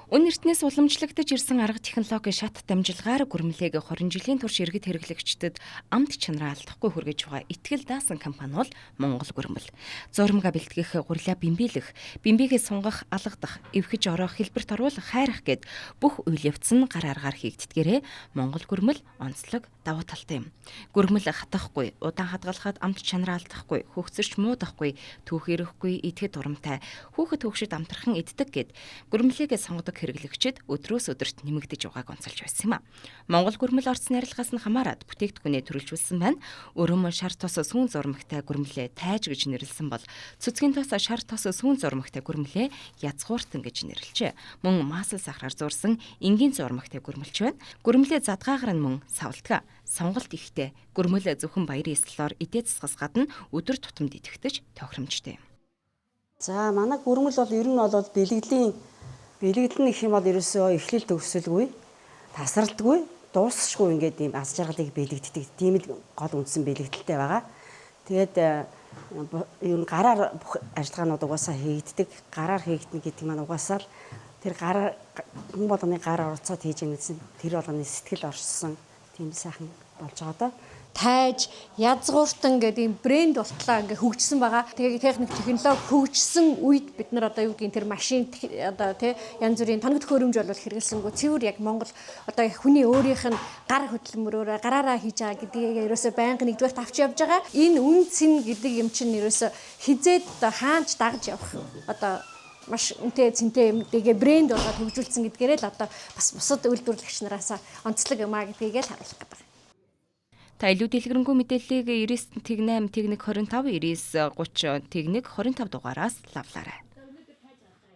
Үнэ эртнээс уламжлагдаж ирсэн арга технологийн шат дамжилгаар гүрмлээг 20 жилийн турш иргэд хэрэглэгчдэд амт чанараа алдахгүй хүргэж байгаа итгэл даасан компани бол Монгол Гүрмэл. Зурмага бэлтгэх, гурилаа бэмбийлэх, бэмбигээ сунгах, алгадах, эвхэж ороох, хэлбэрт оруулах, хайрах гэд бүх үйл явц нь гар аргаар хийгддгээрээ Монгол Гүрмэл онцлог давуу талтай юм. Гүрмэл хатахгүй, удаан хадгалахад амт чанараа алдахгүй, хөгцөрч муудахгүй, түүх ирэхгүй, идэхэд дурамтай, хүүхэд хөгшөд амтрахын иддэг гэд гүрмлээгээ сонгодог хэрэглэгчид өдрөөс өдөрт нэмэгдэж байгааг онцолж байсан юм а. Монгол Гүрмэл орц найрлагаас нь хамаарат бүтээгдэхүүнээ төрөлжүүлсэн байна. Өрөм шар тос сүүн зурмагтай гүрмлээ тайж гэж нэрлсэн бол цэцгийн тос шар тос сүүн зурмагтай гүрмлээ язгууртан гэж нэрлжээ. Мөн маасал сахараар зурсан энгийн зурмагтай гүрмэлч байна. Гүрмлээ задгаагаар нь мөн савлтгаа. Сонголт ихтэй гүрмэл зөвхөн баярын эслэлээр идээ засгаас гадна өдөр тутамд идэвхтэж тохиромжтой юм. За манай гүрмэл бол ер нь бол бэлэгдэл нь их юм бол ерөөсөө эхлэл төгсөлгүй, тасралтгүй, дуусахгүй ингээд ийм аз жаргалыг бэлэгддэг. Тийм л гол үндсэн бэлэгдэлтэй байгаа. Тэгээд ер нь гараар бүх ажиллагаанууд угаасаа хийгддэг. Гараар хийгдэнэ гэдэг маань угаасаа л тэр гараар хүн болгоны гараар орцоод хийж ингэсэн тэр болгоны сэтгэл орсон тийм сайхан болж байгаа даа. Тайж, язгууртан гэдэг ийм брэнд болтлоо ингээ хөгжсөн байгаа. Тэгээ техник технологи хөгжсөн үед бид нар одоо юу гэдгийг тэр машин одоо тий янз бүрийн тоног төхөөрөмж бол хэрэгэлсэнгүү цэвэр яг Монгол одоо хүний өөрийнх нь гар хөдөлмөрөөр гараараа хийж байгаа гэдгийг ерөөсөө байнга нэгдүгээр авч явж байгаа. Энэ үн цэн гэдэг юм чинь ерөөсөө хизээд одоо хаанч дагж явах одоо маш үнэтэй цэнтэй юм дэгээ брэнд болгоод хөгжүүлсэн гэдгээрээ л одоо бас бусад үйлдвэрлэгч нараас онцлог юм а гэдгийг л харуулах гэдэг. Та илүү дэлгэрэнгүй мэдээллийг 99 тэгнэм тэгнэг 25 99 30 тэгнэг 25 дугаараас лавлаарай.